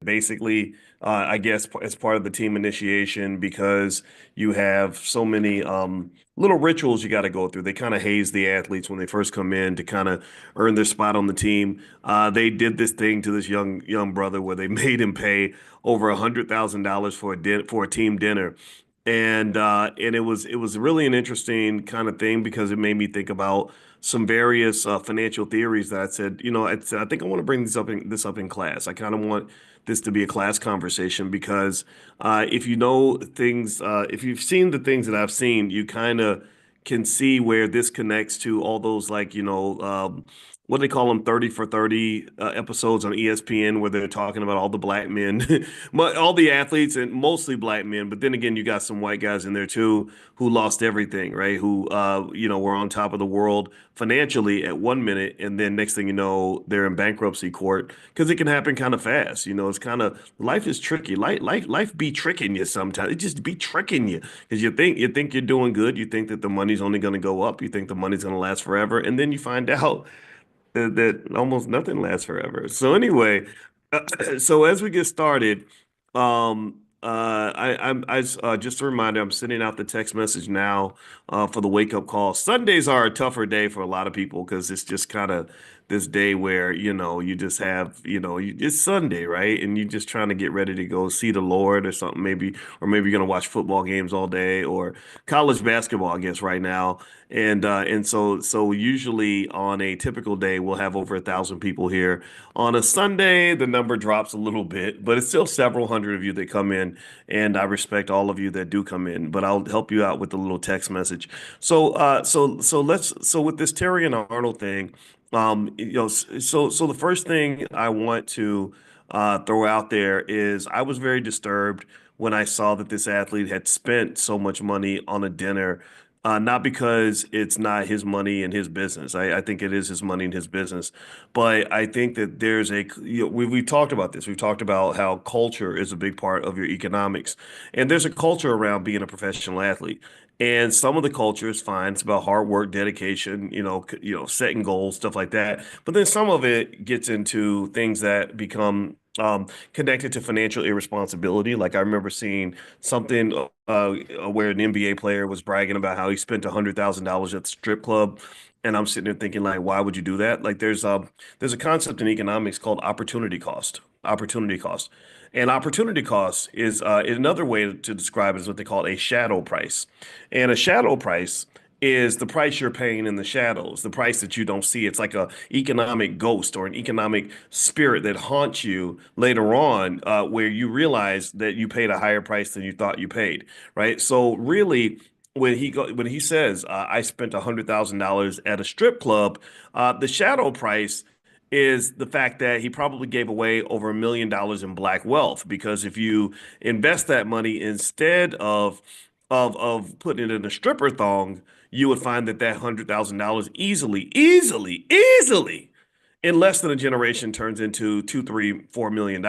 basically, I guess as part of the team initiation because you have so many little rituals you got to go through. They kind of haze the athletes when they first come in to kind of earn their spot on the team. They did this thing to this young brother where they made him pay over $100,000 for for a team dinner. And it was really an interesting kind of thing because it made me think about some various financial theories that I said, I think I want to bring this up in class. I kind of want this to be a class conversation because if you know things, if you've seen the things that I've seen, you kind of can see where this connects to all those what do they call them, 30 for 30 episodes on ESPN where they're talking about all the black men, all the athletes and mostly black men. But then again, you got some white guys in there too who lost everything, right? Who, were on top of the world financially at 1 minute, and then next thing you know, they're in bankruptcy court because it can happen kind of fast. It's kind of life is tricky. Life be tricking you sometimes. It just be tricking you because you think you're doing good. You think that the money's only going to go up. You think the money's going to last forever, and then you find out that almost nothing lasts forever. So anyway, so as we get started, just a reminder, I'm sending out the text message now for the wake up call. Sundays are a tougher day for a lot of people because it's just kind of this day where you just have it's Sunday, right? And you're just trying to get ready to go see the Lord or something, maybe, or maybe you're gonna watch football games all day or college basketball, I guess, right now. And so usually on a typical day, we'll have over 1,000 people here. On a Sunday, the number drops a little bit, but it's still several hundred of you that come in, and I respect all of you that do come in. But I'll help you out with a little text message. So with this Terry and Arnold thing, so the first thing I want to throw out there is I was very disturbed when I saw that this athlete had spent so much money on a dinner. Not because it's not his money and his business. I think it is his money and his business. But I think that we've talked about this. We've talked about how culture is a big part of your economics. And there's a culture around being a professional athlete. And some of the culture is fine. It's about hard work, dedication, setting goals, stuff like that. But then some of it gets into things that become connected to financial irresponsibility. Like I remember seeing something where an NBA player was bragging about how he spent $100,000 at the strip club. And I'm sitting there thinking, like, why would you do that? Like, there's a concept in economics called opportunity cost. Opportunity cost. And opportunity cost is another way to describe it is what they call a shadow price. And a shadow price is the price you're paying in the shadows, the price that you don't see. It's like a economic ghost or an economic spirit that haunts you later on, where you realize that you paid a higher price than you thought you paid, right? So really, when he says I spent $100,000 at a strip club, the shadow price is the fact that he probably gave away over $1 million in black wealth because if you invest that money instead of putting it in a stripper thong, you would find that $100,000 easily in less than a generation turns into two, three, $4 million.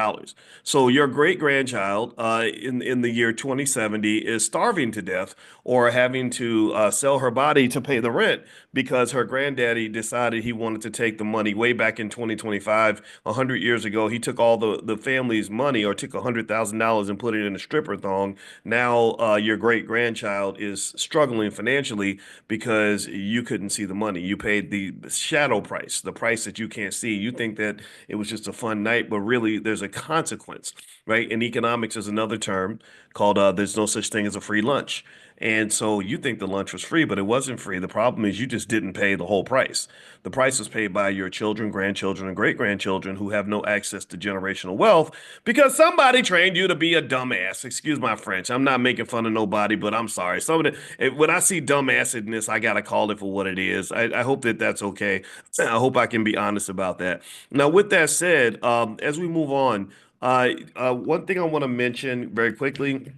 So your great grandchild in the year 2070 is starving to death or having to sell her body to pay the rent because her granddaddy decided he wanted to take the money way back in 2025, 100 years ago. He took all the family's money or took $100,000 and put it in a stripper thong. Now your great grandchild is struggling financially because you couldn't see the money. You paid the shadow price, the price that you can't see. You think that it was just a fun night, but really there's a consequence, right? In economics, there's another term called there's no such thing as a free lunch. And so you think the lunch was free, but it wasn't free. The problem is you just didn't pay the whole price. The price was paid by your children, grandchildren, and great grandchildren who have no access to generational wealth because somebody trained you to be a dumbass. Excuse my French. I'm not making fun of nobody, but I'm sorry. When I see dumbassedness, I gotta call it for what it is. I hope that that's okay. I hope I can be honest about that. Now, with that said, as we move on, one thing I want to mention very quickly.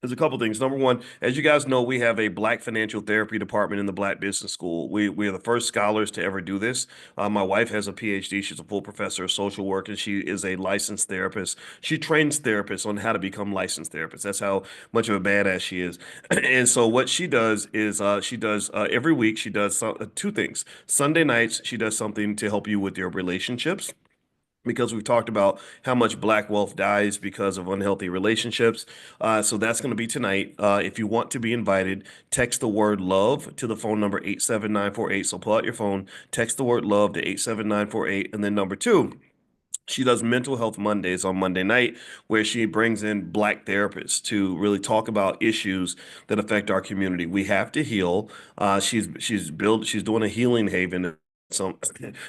There's a couple things. Number one, as you guys know, we have a Black financial therapy department in the Black Business School. We are the first scholars to ever do this. My wife has a PhD. She's a full professor of social work, and she is a licensed therapist. She trains therapists on how to become licensed therapists. That's how much of a badass she is. And so what she does is she does every week, she does two things. Sunday nights, she does something to help you with your relationships. because we've talked about how much black wealth dies because of unhealthy relationships. So that's going to be tonight. If you want to be invited, text the word love to the phone number 87948. So pull out your phone, text the word love to 87948, and then number two. She does mental health Mondays on Monday night, where she brings in black therapists to really talk about issues that affect our community. We have to heal. She's doing a healing haven. So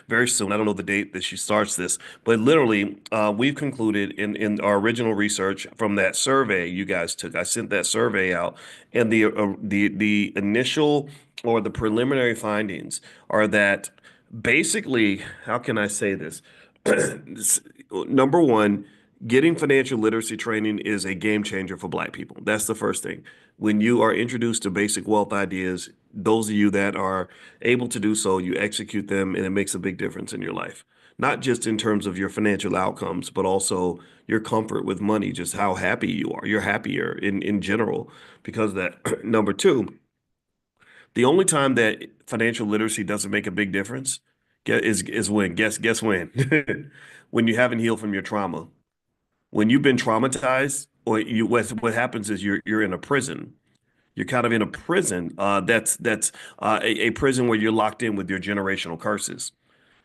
very soon, I don't know the date that she starts this, but literally, we've concluded in our original research from that survey you guys took. I sent that survey out, and the initial or the preliminary findings are that basically, how can I say this? Number one, getting financial literacy training is a game changer for Black people. That's the first thing. When you are introduced to basic wealth ideas, those of you that are able to do so, you execute them, and it makes a big difference in your life. Not just in terms of your financial outcomes, but also your comfort with money, just how happy you are. You're happier in general because of that. Number two, the only time that financial literacy doesn't make a big difference is when guess when when you haven't healed from your trauma. When you've been traumatized, or what happens is you're in a prison. You're kind of in a prison. That's a prison where you're locked in with your generational curses.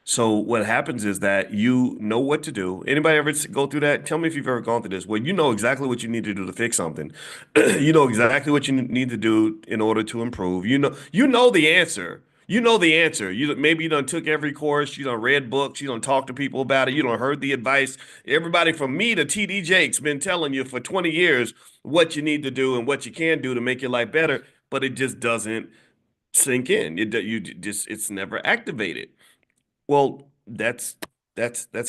So what happens is that you know what to do. Anybody ever go through that? Tell me if you've ever gone through this. Well, you know exactly what you need to do to fix something. You know exactly what you need to do in order to improve. You know the answer. You know the answer. Maybe you done took every course, you done read books, you done talked to people about it, you done heard the advice. Everybody from me to TD Jakes been telling you for 20 years what you need to do and what you can do to make your life better, but it just doesn't sink in. It's never activated. Well, that's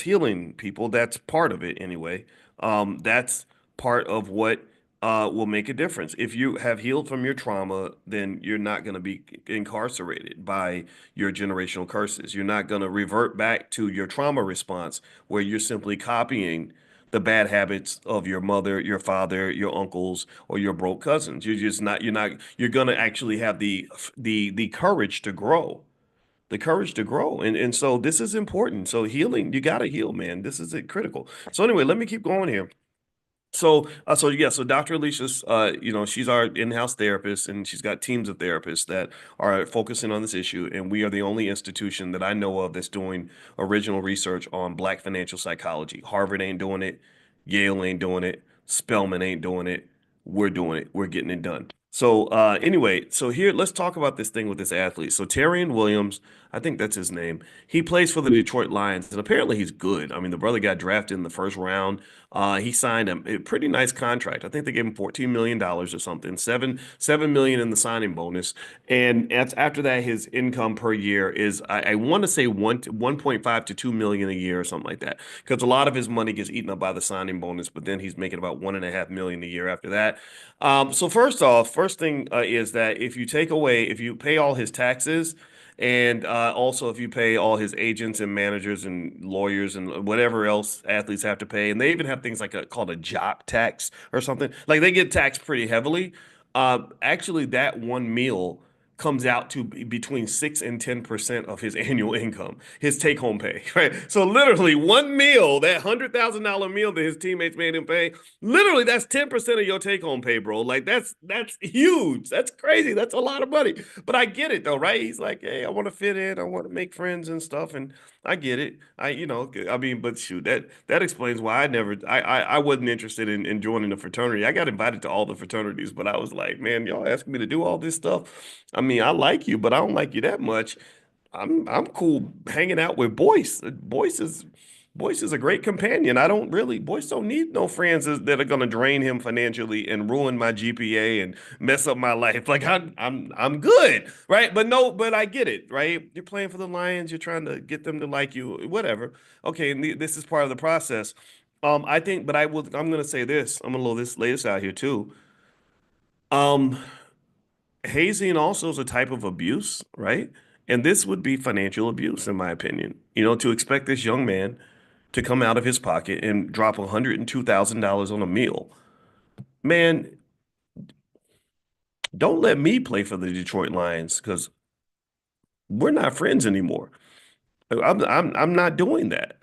healing people. That's part of it anyway. That's part of what will make a difference. If you have healed from your trauma, then you're not going to be incarcerated by your generational curses. You're not going to revert back to your trauma response where you're simply copying the bad habits of your mother, your father, your uncles, or your broke cousins. You're going to actually have the courage to grow, and so this is important. So healing, you got to heal, man. This is critical. So anyway, let me keep going here. So Dr. Alicia's, she's our in-house therapist, and she's got teams of therapists that are focusing on this issue. And we are the only institution that I know of that's doing original research on Black financial psychology. Harvard ain't doing it, Yale ain't doing it, Spelman ain't doing it. We're doing it. We're getting it done. So anyway, so here let's talk about this thing with this athlete. So Terrian Williams, I think that's his name. He plays for the Detroit Lions, and apparently he's good. I mean, the brother got drafted in the first round. He signed a pretty nice contract. I think they gave him $14 million or something, seven million in the signing bonus. And after that, his income per year is I want to say 1.5 to 2 million a year or something like that. Because a lot of his money gets eaten up by the signing bonus, but then he's making about 1.5 million a year after that. So first off, first thing is that if you pay all his taxes, and also, if you pay all his agents and managers and lawyers and whatever else athletes have to pay, and they even have things like called a jock tax or something, like they get taxed pretty heavily. Actually, that one meal comes out to between 6 and 10% of his annual income, his take-home pay, right? So literally, one meal, that $100,000 meal that his teammates made him pay, literally that's 10% of your take-home pay, bro. Like that's huge. That's crazy. That's a lot of money. But I get it though, right? He's like, hey, I want to fit in, I want to make friends and stuff, and I get it. I mean, but shoot, that explains why I wasn't interested in joining the fraternity. I got invited to all the fraternities, but I was like, man, y'all asking me to do all this stuff. I mean, I like you, but I don't like you that much. I'm cool hanging out with Boyce. Boyce is a great companion. Boyce don't need no friends that are gonna drain him financially and ruin my GPA and mess up my life. Like I'm good, right? But no, but I get it, right? You're playing for the Lions, you're trying to get them to like you, whatever. Okay, and this is part of the process. I think, but I'm gonna say this. I'm gonna lay this out here too. Um, hazing also is a type of abuse, right? And this would be financial abuse, in my opinion. To expect this young man to come out of his pocket and drop $102,000 on a meal. Man, don't let me play for the Detroit Lions because we're not friends anymore. I'm not doing that.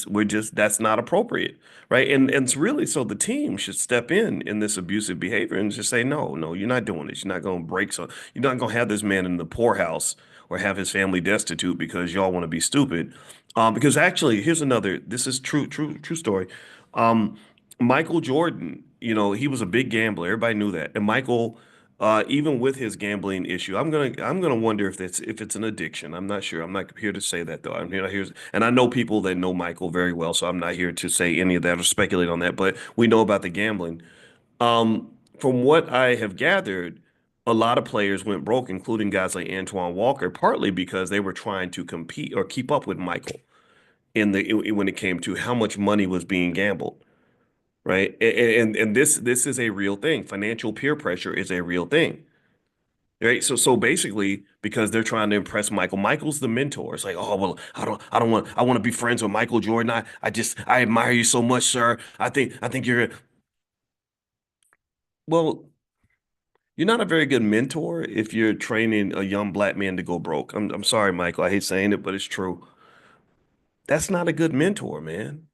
We're just that's not appropriate, right? And it's really so the team should step in this abusive behavior and just say, no, no, you're not doing this. You're not going to break so you're not going to have this man in the poorhouse or have his family destitute because y'all want to be stupid. Because actually, here's another. This is true story. Um, Michael Jordan, he was a big gambler. Everybody knew that, and Michael. Even with his gambling issue, I'm gonna wonder if it's an addiction. I'm not sure. I'm not here to say that though. I'm here, and I know people that know Michael very well, so I'm not here to say any of that or speculate on that. But we know about the gambling. From what I have gathered, a lot of players went broke, including guys like Antoine Walker, partly because they were trying to compete or keep up with Michael when it came to how much money was being gambled, right? And this is a real thing. Financial peer pressure is a real thing. Right. So basically, because they're trying to impress Michael, Michael's the mentor. It's like, oh well, I want to be friends with Michael Jordan. I admire you so much, sir. I think well, you're not a very good mentor if you're training a young black man to go broke. I'm sorry, Michael. I hate saying it, but it's true. That's not a good mentor, man.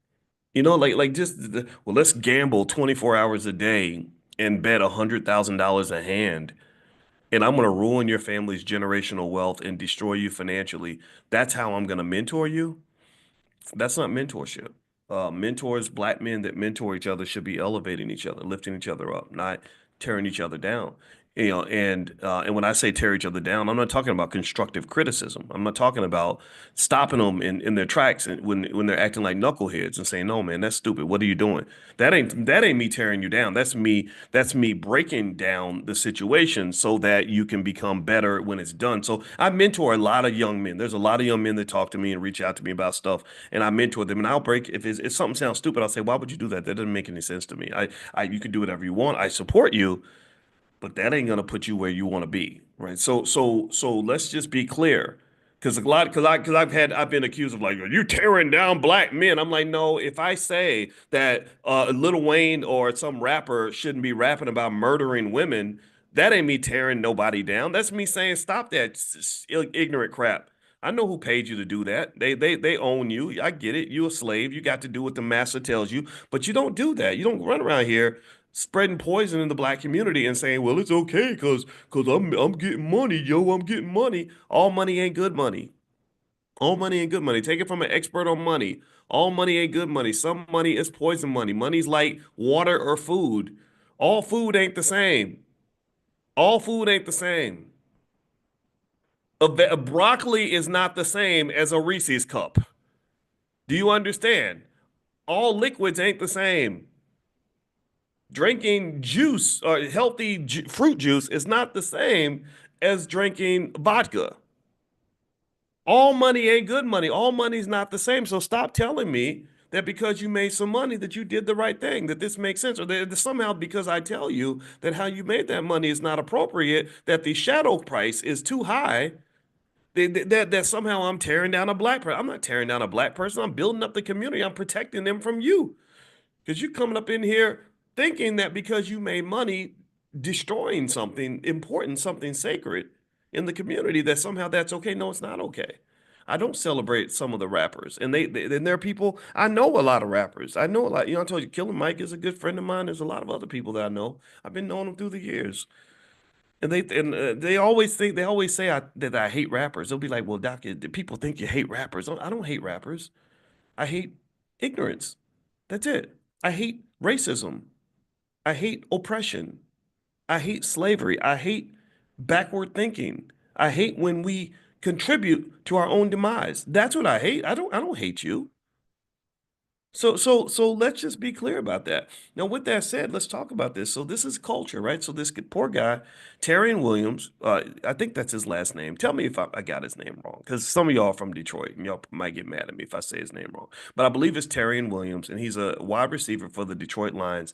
Like just well, let's gamble 24 hours a day and bet $100,000 a hand and I'm going to ruin your family's generational wealth and destroy you financially. That's how I'm going to mentor you. That's not mentorship. Mentors, black men that mentor each other should be elevating each other, lifting each other up, not tearing each other down. And when I say tear each other down, I'm not talking about constructive criticism. I'm not talking about stopping them in their tracks and when they're acting like knuckleheads and saying, "No, man, that's stupid. What are you doing?" That ain't me tearing you down. That's me breaking down the situation so that you can become better when it's done. So I mentor a lot of young men. There's a lot of young men that talk to me and reach out to me about stuff, and I mentor them. And I'll break if something sounds stupid, I'll say, "Why would you do that? That doesn't make any sense to me. You can do whatever you want. I support you, but that ain't gonna put you where you want to be, right? So let's just be clear, because I've been accused of like you tearing down black men. I'm like, no, if I say that Lil Wayne or some rapper shouldn't be rapping about murdering women, that ain't me tearing nobody down. That's me saying stop that ignorant crap. I know who paid you to do that. They own you. I get it. You a slave. You got to do what the master tells you, but you don't do that. You don't run around here spreading poison in the black community and saying, "Well, it's okay because I'm getting money, yo, I'm getting money." All money ain't good money. All money ain't good money. Take it from an expert on money. All money ain't good money. Some money is poison money. Money's like water or food. All food ain't the same. All food ain't the same. A broccoli is not the same as a Reese's cup. Do you understand? All liquids ain't the same. Drinking juice or healthy fruit juice is not the same as drinking vodka. All money ain't good money. All money's not the same. So stop telling me that because you made some money that you did the right thing, that this makes sense, or that somehow because I tell you that how you made that money is not appropriate, that the shadow price is too high, that somehow I'm tearing down a black person. I'm not tearing down a black person. I'm building up the community. I'm protecting them from you. Because you coming up in here thinking that because you made money destroying something important, something sacred in the community, that somehow that's okay. No, it's not okay. I don't celebrate some of the rappers, and and there are people I know a lot of rappers. I know a lot. I told you, Killer Mike is a good friend of mine. There's a lot of other people that I know. I've been knowing them through the years, and they always say that I hate rappers. They'll be like, "Well, Doc, people think you hate rappers." I don't hate rappers. I hate ignorance. That's it. I hate racism. I hate oppression. I hate slavery. I hate backward thinking. I hate when we contribute to our own demise. That's what I hate. I don't hate you. So let's just be clear about that. Now, with that said, let's talk about this. So this is culture, right? So this poor guy, Terrion Williams, I think that's his last name. Tell me if I got his name wrong, because some of y'all are from Detroit and y'all might get mad at me if I say his name wrong. But I believe it's Terrion Williams, and he's a wide receiver for the Detroit Lions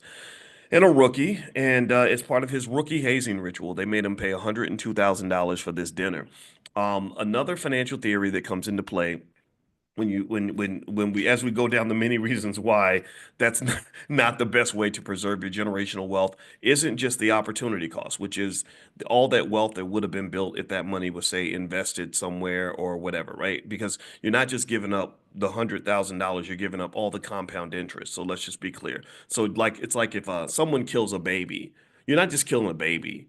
and a rookie. And it's part of his rookie hazing ritual. They made him pay $102,000 for this dinner. Another financial theory that comes into play when we as we go down the many reasons why that's not the best way to preserve your generational wealth isn't just the opportunity cost, which is all that wealth that would have been built if that money was, say, invested somewhere or whatever, right? Because you're not just giving up the $100,000, you're giving up all the compound interest. So let's just be clear. So like it's like if someone kills a baby, you're not just killing a baby.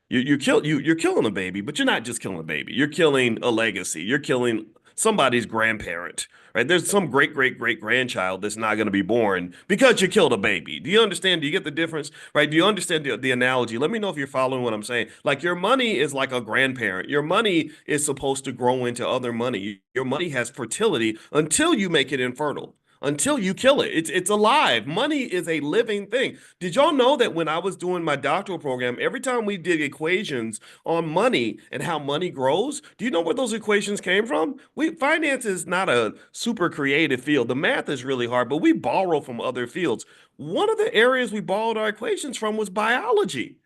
You're killing a baby, but you're not just killing a baby. You're killing a legacy. You're killing somebody's grandparent, right? There's some great grandchild that's not going to be born because you killed a baby. Do you understand? Do you get the difference, right? Do you understand the analogy? Let me know if you're following what I'm saying. Like your money is like a grandparent. Your money is supposed to grow into other money. Your money has fertility until you make it infertile. Until you kill it. It's alive. Money is a living thing. Did y'all know that when I was doing my doctoral program, every time we did equations on money and how money grows, do you know where those equations came from? Finance is not a super creative field. The math is really hard, but we borrow from other fields. One of the areas we borrowed our equations from was biology.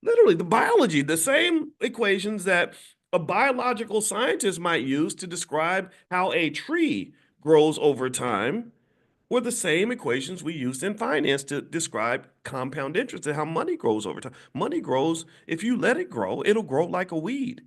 Literally, the biology, the same equations that a biological scientist might use to describe how a tree grows over time were the same equations we used in finance to describe compound interest and how money grows over time. Money grows, if you let it grow, it'll grow like a weed.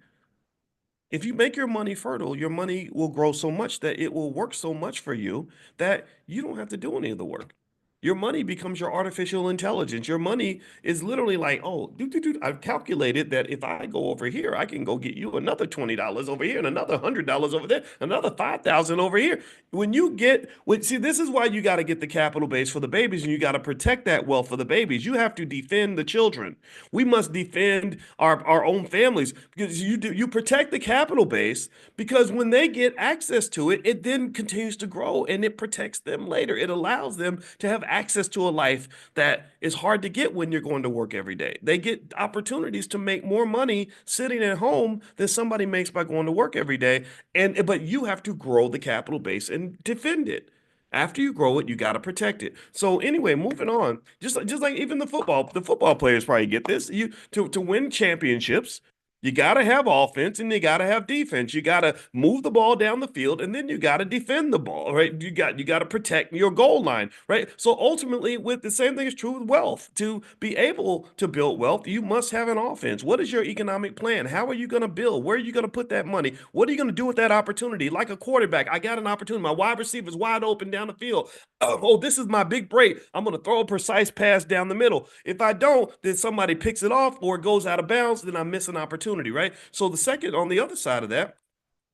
If you make your money fertile, your money will grow so much that it will work so much for you that you don't have to do any of the work. Your money becomes your artificial intelligence. Your money is literally like, oh, I've calculated that if I go over here, I can go get you another $20 over here and another $100 over there, another 5,000 over here. See, this is why you got to get the capital base for the babies and you got to protect that wealth for the babies. You have to defend the children. We must defend our own families because you protect the capital base because when they get access to it, it then continues to grow and it protects them later. It allows them to have access to a life that is hard to get when you're going to work every day. They get opportunities to make more money sitting at home than somebody makes by going to work every day. But you have to grow the capital base and defend it. After you grow it, you got to protect it. So anyway, moving on. Just like even the football players probably get this. You to win championships, you got to have offense and you got to have defense. You got to move the ball down the field and then you got to defend the ball, right? You got to protect your goal line, right? So ultimately, with the same thing is true with wealth. To be able to build wealth, you must have an offense. What is your economic plan? How are you going to build? Where are you going to put that money? What are you going to do with that opportunity? Like a quarterback, I got an opportunity. My wide receiver is wide open down the field. Oh, this is my big break. I'm going to throw a precise pass down the middle. If I don't, then somebody picks it off or it goes out of bounds, then I miss an opportunity, right? So the second, on the other side of that,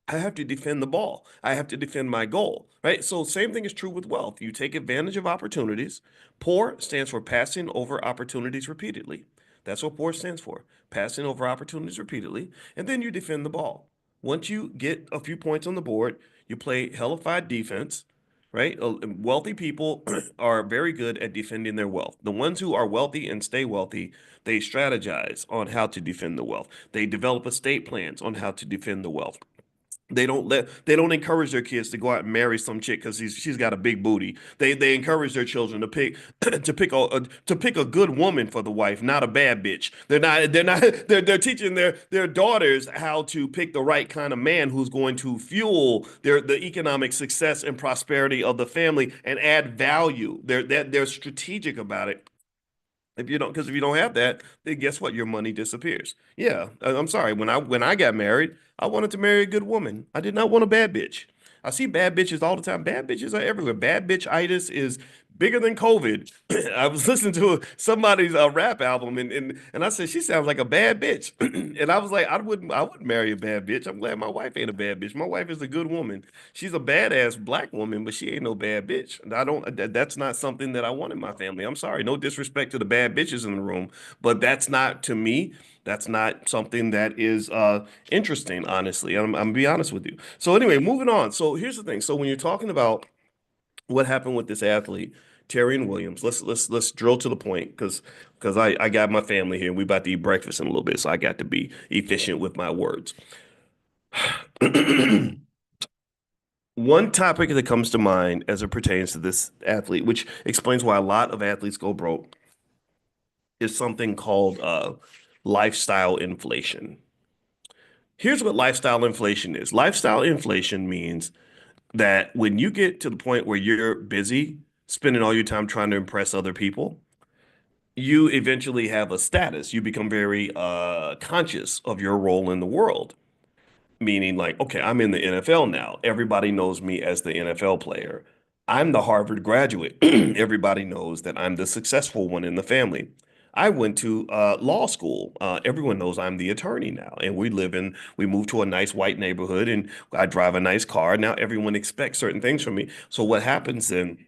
I have to defend the ball. I have to defend my goal, right? So same thing is true with wealth. You take advantage of opportunities. Poor stands for passing over opportunities repeatedly. That's what poor stands for. Passing over opportunities repeatedly. And then you defend the ball. Once you get a few points on the board, you play hellified defense, right? Wealthy people are very good at defending their wealth. The ones who are wealthy and stay wealthy, they strategize on how to defend the wealth. They develop estate plans on how to defend the wealth. They don't encourage their kids to go out and marry some chick because she's got a big booty. They encourage their children to pick to pick a good woman for the wife, not a bad bitch. They're teaching their daughters how to pick the right kind of man who's going to fuel the economic success and prosperity of the family and add value. They're strategic about it. Because if you don't have that, then guess what? Your money disappears. Yeah, I'm sorry. When I got married, I wanted to marry a good woman. I did not want a bad bitch. I see bad bitches all the time. Bad bitches are everywhere. Bad bitch-itis is bigger than COVID. I was listening to somebody's rap album and I said she sounds like a bad bitch. And I was like, I wouldn't marry a bad bitch. I'm glad my wife ain't a bad bitch. My wife is a good woman. She's a badass black woman, but she ain't no bad bitch. That's not something that I want in my family. I'm sorry. No disrespect to the bad bitches in the room, but that's not to me. That's not something that is interesting, honestly. I'm gonna be honest with you. So anyway, moving on. So here's the thing. So when you're talking about what happened with this athlete, Terry Williams, let's drill to the point because I got my family here. We about to eat breakfast in a little bit, so I got to be efficient with my words. One topic that comes to mind as it pertains to this athlete, which explains why a lot of athletes go broke, is something called lifestyle inflation. Here's what lifestyle inflation is. Lifestyle inflation means that when you get to the point where you're busy spending all your time trying to impress other people, you eventually have a status. You become very conscious of your role in the world. Meaning like, okay, I'm in the NFL now. Everybody knows me as the NFL player. I'm the Harvard graduate. Everybody knows that I'm the successful one in the family. I went to law school. Everyone knows I'm the attorney now. And we moved to a nice white neighborhood and I drive a nice car. Now everyone expects certain things from me. So what happens then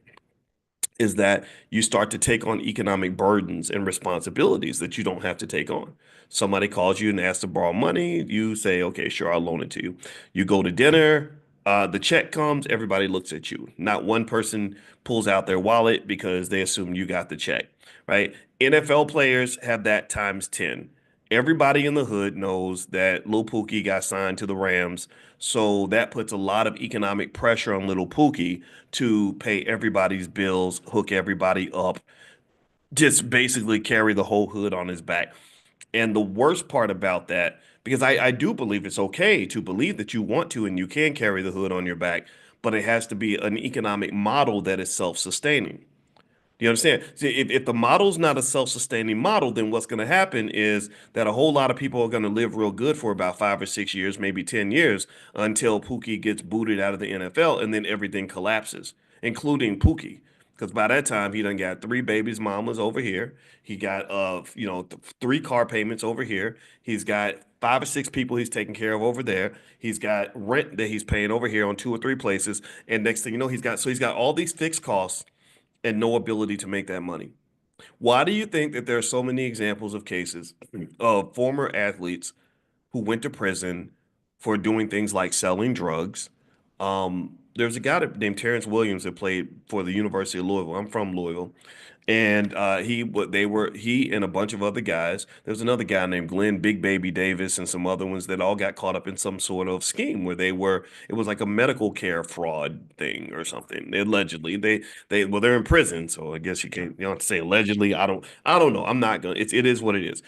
is that you start to take on economic burdens and responsibilities that you don't have to take on. Somebody calls you and asks to borrow money, you say, okay, sure, I'll loan it to you. You go to dinner, the check comes, everybody looks at you. Not one person pulls out their wallet because they assume you got the check, right? NFL players have that times 10. Everybody in the hood knows that Lil Pookie got signed to the Rams, so that puts a lot of economic pressure on Little Pookie to pay everybody's bills, hook everybody up, just basically carry the whole hood on his back. And the worst part about that, because I do believe it's okay to believe that you want to and you can carry the hood on your back, but it has to be an economic model that is self-sustaining. You understand? See, if the model's not a self-sustaining model, then what's going to happen is that a whole lot of people are going to live real good for about 5 or 6 years, maybe 10 years, until Pookie gets booted out of the NFL and then everything collapses, including Pookie. Because by that time, he done got three babies mamas over here. He got, three car payments over here. He's got 5 or 6 people he's taking care of over there. He's got rent that he's paying over here on 2 or 3 places. And next thing you know, he's got all these fixed costs and no ability to make that money. Why do you think that there are so many examples of cases of former athletes who went to prison for doing things like selling drugs? There's a guy named Terrence Williams that played for the University of Louisville. I'm from Louisville, and he and a bunch of other guys. There's another guy named Glenn Big Baby Davis and some other ones that all got caught up in some sort of scheme where it was like a medical care fraud thing or something. Allegedly, they're in prison, so I guess you don't have to say allegedly. I don't know. I'm not gonna. It is what it is.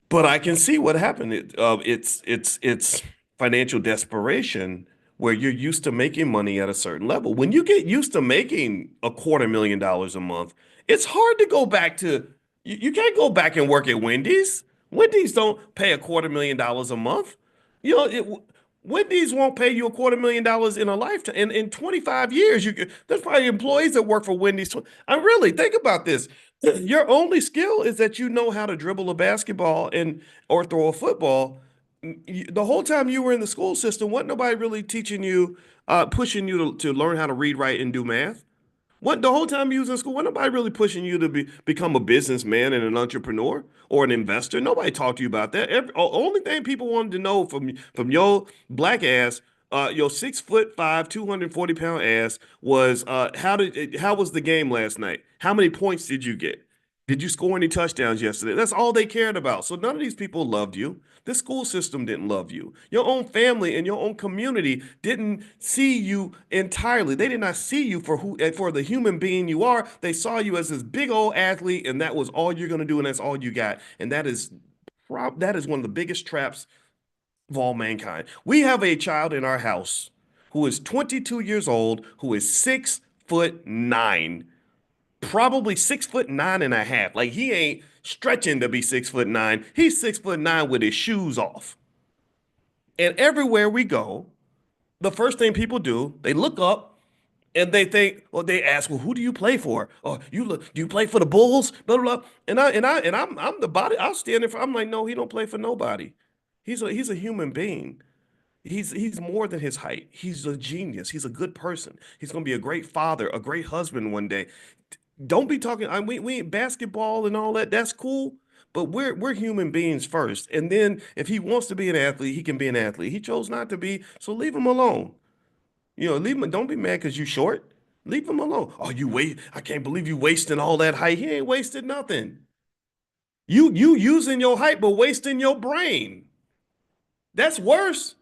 But I can see what happened. It's financial desperation where you're used to making money at a certain level. When you get used to making $250,000 a month, it's hard to go back to you can't go back and work at Wendy's. Wendy's don't pay $250,000 a month. You know, Wendy's won't pay you $250,000 in a lifetime. In 25 years, there's probably employees that work for Wendy's. I really think about this. Your only skill is that you know how to dribble a basketball and or throw a football. The whole time you were in the school system, wasn't nobody really teaching you, pushing you to learn how to read, write, and do math? What the whole time you was in school, wasn't nobody really pushing you to become a businessman and an entrepreneur or an investor? Nobody talked to you about that. Only thing people wanted to know from your black ass, your 6'5", 240 pound ass was how was the game last night? How many points did you get? Did you score any touchdowns yesterday? That's all they cared about. So none of these people loved you. The school system didn't love you. Your own family and your own community didn't see you entirely. They did not see you for the human being you are. They saw you as this big old athlete, and that was all you're going to do, and that's all you got. And that is one of the biggest traps of all mankind. We have a child in our house who is 22 years old, who is 6'9", probably 6'9.5". Like he ain't stretching to be 6'9". He's 6'9" with his shoes off. And everywhere we go, the first thing people do, they look up and they think, or they ask, well, who do you play for? Or do you play for the Bulls? Blah, blah, blah. I'm the body. I'll stand there. I'm like, no, he don't play for nobody. He's a human being. He's more than his height. He's a genius. He's a good person. He's gonna be a great father, a great husband one day. Don't be talking. We ain't basketball and all that. That's cool, but we're human beings first. And then if he wants to be an athlete, he can be an athlete. He chose not to be, so leave him alone. Leave him. Don't be mad because you short. Leave him alone. Oh, you wait. I can't believe you wasting all that height. He ain't wasted nothing. You using your height but wasting your brain. That's worse.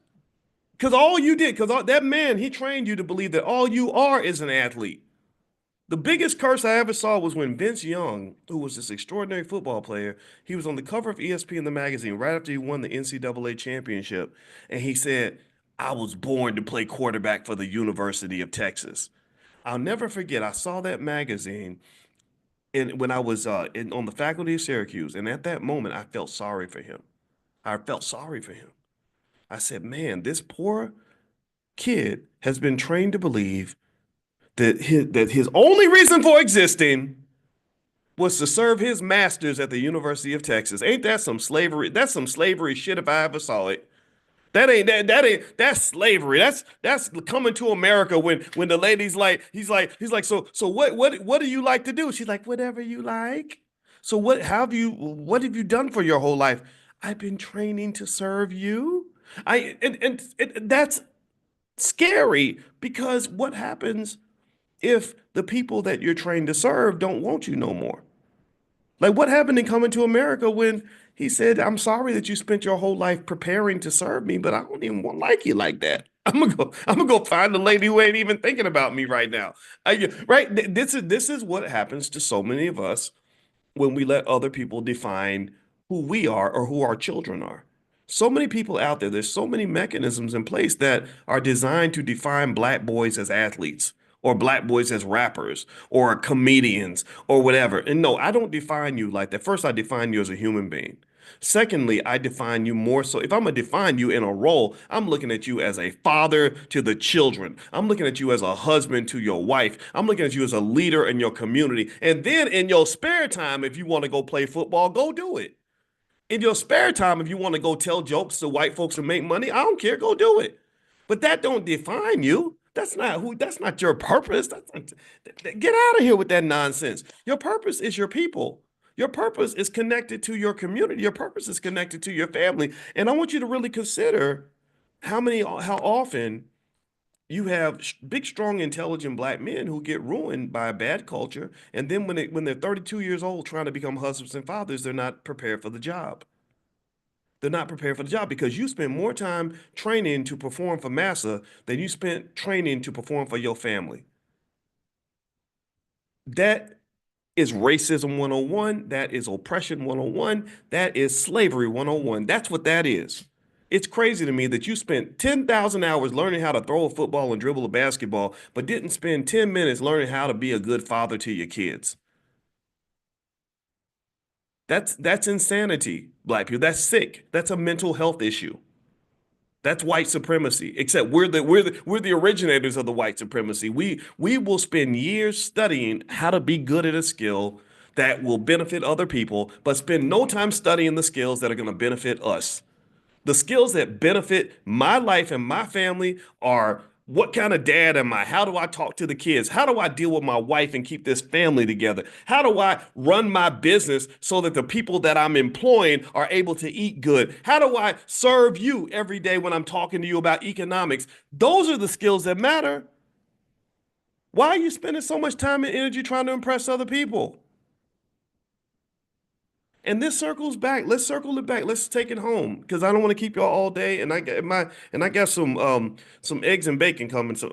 Because all you did, because that man, he trained you to believe that all you are is an athlete. The biggest curse I ever saw was when Vince Young, who was this extraordinary football player, he was on the cover of ESPN the magazine right after he won the NCAA championship, and he said, I was born to play quarterback for the University of Texas. I'll never forget, I saw that magazine when I was on the faculty of Syracuse, and at that moment, I felt sorry for him. I felt sorry for him. I said, man, this poor kid has been trained to believe that his only reason for existing was to serve his masters at the University of Texas. Ain't that some slavery? That's some slavery shit if I ever saw it. That's slavery. That's coming to America when the lady's like, he's like, so what do you like to do? She's like, whatever you like. So what have you done for your whole life? I've been training to serve you. And that's scary because what happens if the people that you're trained to serve don't want you no more? Like what happened in Coming to America when he said, "I'm sorry that you spent your whole life preparing to serve me, but I don't even want like you like that. I'm gonna go find a lady who ain't even thinking about me right now." Right? This is what happens to so many of us when we let other people define who we are or who our children are. So many people out there, there's so many mechanisms in place that are designed to define black boys as athletes or black boys as rappers or comedians or whatever. And no, I don't define you like that. First, I define you as a human being. Secondly, I define you more so. If I'm going to define you in a role, I'm looking at you as a father to the children. I'm looking at you as a husband to your wife. I'm looking at you as a leader in your community. And then in your spare time, if you want to go play football, go do it. In your spare time, if you want to go tell jokes to white folks and make money, I don't care, go do it. But that don't define you. That's not your purpose. Get out of here with that nonsense. Your purpose is your people. Your purpose is connected to your community. Your purpose is connected to your family. And I want you to really consider how often you have big, strong, intelligent black men who get ruined by a bad culture. And then when they're 32 years old trying to become husbands and fathers, they're not prepared for the job. They're not prepared for the job because you spend more time training to perform for massa than you spent training to perform for your family. That is racism 101. That is oppression 101. That is slavery 101. That's what that is. It's crazy to me that you spent 10,000 hours learning how to throw a football and dribble a basketball, but didn't spend 10 minutes learning how to be a good father to your kids. That's insanity, black people. That's sick. That's a mental health issue. That's white supremacy. Except we're the originators of the white supremacy. We will spend years studying how to be good at a skill that will benefit other people, but spend no time studying the skills that are going to benefit us. The skills that benefit my life and my family are what kind of dad am I? How do I talk to the kids? How do I deal with my wife and keep this family together? How do I run my business so that the people that I'm employing are able to eat good? How do I serve you every day when I'm talking to you about economics? Those are the skills that matter. Why are you spending so much time and energy trying to impress other people? And this circles back. Let's circle it back. Let's take it home because I don't want to keep y'all all day. And I got some eggs and bacon coming. So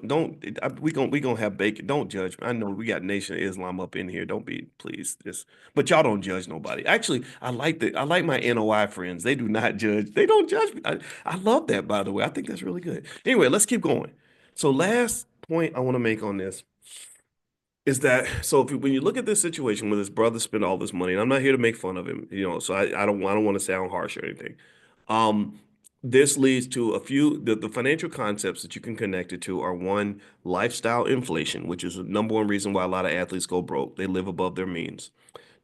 we gonna have bacon. Don't judge. I know we got Nation of Islam up in here. Don't be please. Just but y'all don't judge nobody. Actually, I like my NOI friends. They do not judge. They don't judge me. I love that by the way. I think that's really good. Anyway, let's keep going. So last point I want to make on this is that so when you look at this situation where this brother spent all this money, and I'm not here to make fun of him, so I don't want to sound harsh or anything. Um, this leads to the financial concepts that you can connect it to are one, lifestyle inflation, which is the number one reason why a lot of athletes go broke. They live above their means.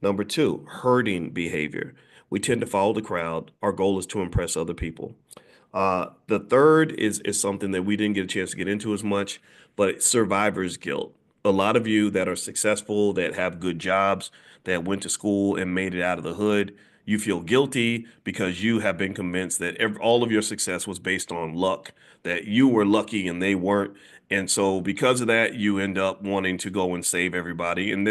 Number two, herding behavior. We tend to follow the crowd. Our goal is to impress other people. The third is something that we didn't get a chance to get into as much, but survivor's guilt. A lot of you that are successful, that have good jobs, that went to school and made it out of the hood, you feel guilty because you have been convinced that all of your success was based on luck, that you were lucky and they weren't. And so because of that, you end up wanting to go and save everybody. And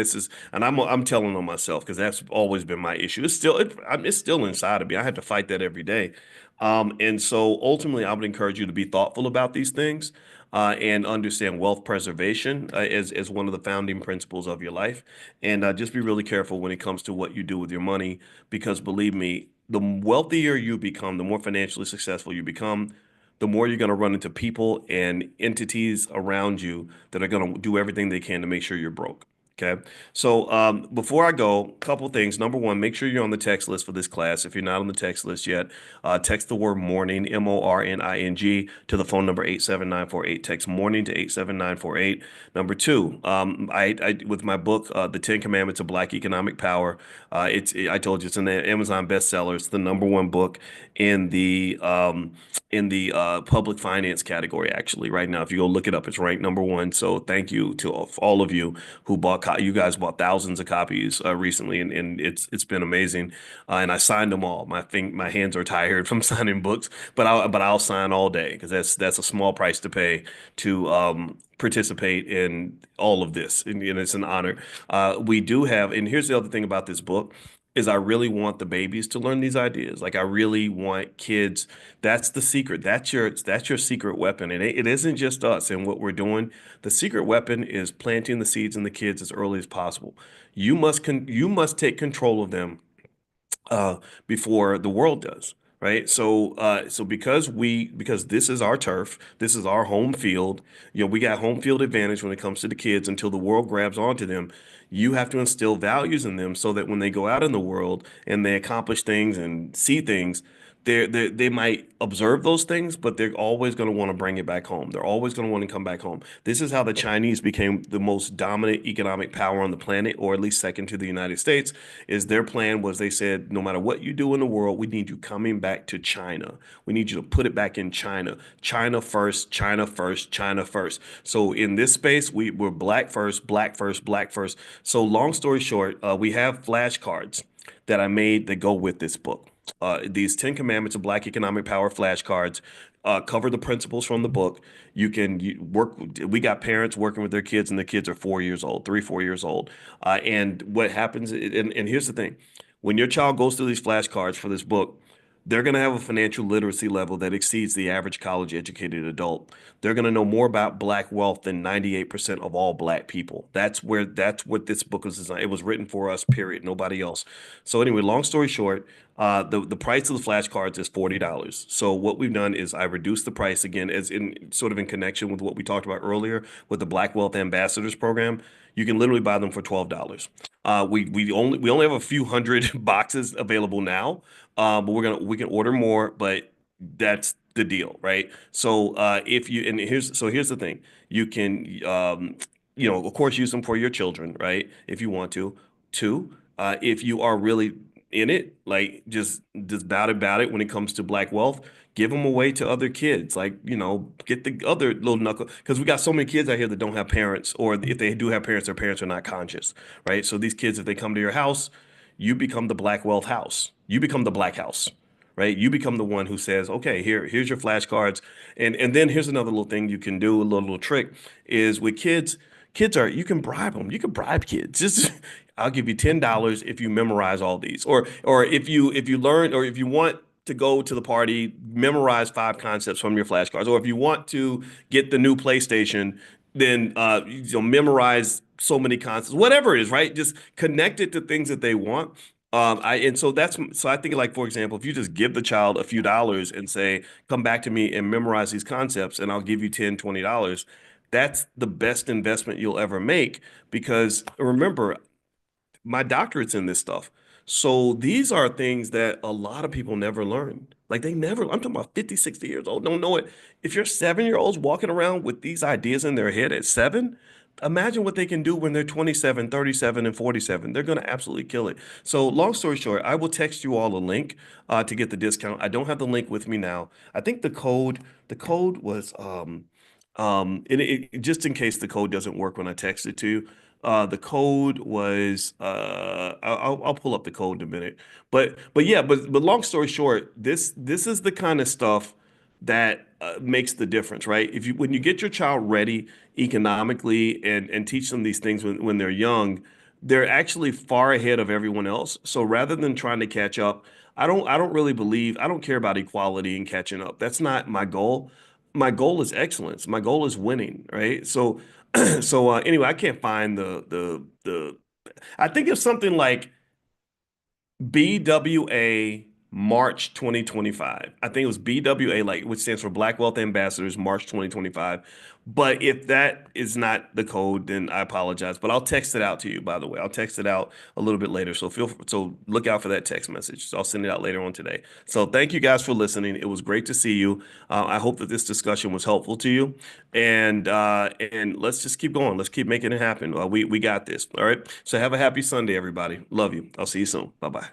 I'm telling on myself because that's always been my issue. It's still inside of me. I have to fight that every day. And so ultimately, I would encourage you to be thoughtful about these things and understand wealth preservation as one of the founding principles of your life. And just be really careful when it comes to what you do with your money, because believe me, the wealthier you become, the more financially successful you become, the more you're going to run into people and entities around you that are going to do everything they can to make sure you're broke. Okay. So before I go, a couple things. Number one, make sure you're on the text list for this class. If you're not on the text list yet, text the word morning, MORNING, to the phone number 87948. Text morning to 87948. Number two, I with my book, The 10 Commandments of Black Economic Power, I told you it's an Amazon bestseller. It's the number one book in the public finance category, actually, right now. If you go look it up, it's ranked number one. So thank you to all of you who bought. You guys bought thousands of copies recently, and it's been amazing. And I signed them all. My hands are tired from signing books, but I'll sign all day because that's a small price to pay to participate in all of this, and it's an honor. We do have, and here's the other thing about this book is I really want the babies to learn these ideas. Like I really want kids. That's the secret. That's your secret weapon. And it isn't just us and what we're doing. The secret weapon is planting the seeds in the kids as early as possible. You must take control of them uh, before the world does, right? So because this is our turf, this is our home field. We got home field advantage when it comes to the kids until the world grabs onto them. You have to instill values in them so that when they go out in the world and they accomplish things and see things, they might observe those things, but they're always going to want to bring it back home. They're always going to want to come back home. This is how the Chinese became the most dominant economic power on the planet, or at least second to the United States. Is their plan was they said, no matter what you do in the world, we need you coming back to China. We need you to put it back in China. China first, China first, China first. So in this space, we're black first, black first, black first. So long story short, we have flashcards that I made that go with this book. These 10 Commandments of Black Economic Power flashcards cover the principles from the book. Work. We got parents working with their kids, and the kids are 4 years old, 3, 4 years old. And what happens, and here's the thing: when your child goes through these flashcards for this book, they're going to have a financial literacy level that exceeds the average college educated adult. They're going to know more about black wealth than 98% of all black people. That's what this book was designed. It was written for us, period, nobody else. So anyway, long story short, the price of the flashcards is $40. So what we've done is I reduced the price again, as in sort of in connection with what we talked about earlier with the Black Wealth Ambassadors program. You can literally buy them for $12. We only have a few hundred boxes available now, but we can order more, but that's the deal, right? So if you and here's the thing: you can of course use them for your children, right? If you want to. Two, if you are really in it, like just about it when it comes to black wealth, give them away to other kids. Like, get the other little knuckle, because we got so many kids out here that don't have parents, or if they do have parents, their parents are not conscious, right? So these kids, if they come to your house, you become the black wealth house. You become the black house, right? You become the one who says, okay, here's your flashcards. And then here's another little thing you can do, a little trick is with kids. Kids are, you can bribe them. You can bribe kids. Just I'll give you $10 if you memorize all these. Or if you learn, or if you want to go to the party, memorize 5 concepts from your flashcards. Or if you want to get the new PlayStation, then memorize so many concepts, whatever it is, right? Just connect it to things that they want. I think, like, for example, if you just give the child a few dollars and say, come back to me and memorize these concepts, and I'll give you $10, $20, that's the best investment you'll ever make. Because remember, my doctorate's in this stuff. So these are things that a lot of people never learn. Like they never, I'm talking about 50, 60 years old, don't know it. If you're 7 year olds walking around with these ideas in their head at 7, imagine what they can do when they're 27, 37, and 47. They're going to absolutely kill it. So long story short, I will text you all a link to get the discount. I don't have the link with me now. I think the code was, just in case the code doesn't work when I text it to you, the code was I'll pull up the code in a minute. But yeah, but long story short, this is the kind of stuff that makes the difference, right? If you when you get your child ready economically and teach them these things when they're young, they're actually far ahead of everyone else. So rather than trying to catch up, I don't care about equality and catching up. That's not my goal. My goal is excellence. My goal is winning, right? So anyway, I can't find the I think it's something like BWA March 2025. I think it was BWA, like which stands for Black Wealth Ambassadors, March 2025. But if that is not the code, then I apologize. But I'll text it out to you, by the way. I'll text it out a little bit later. So look out for that text message. So I'll send it out later on today. So thank you guys for listening. It was great to see you. I hope that this discussion was helpful to you. And let's just keep going. Let's keep making it happen. We got this. All right. So have a happy Sunday, everybody. Love you. I'll see you soon. Bye bye.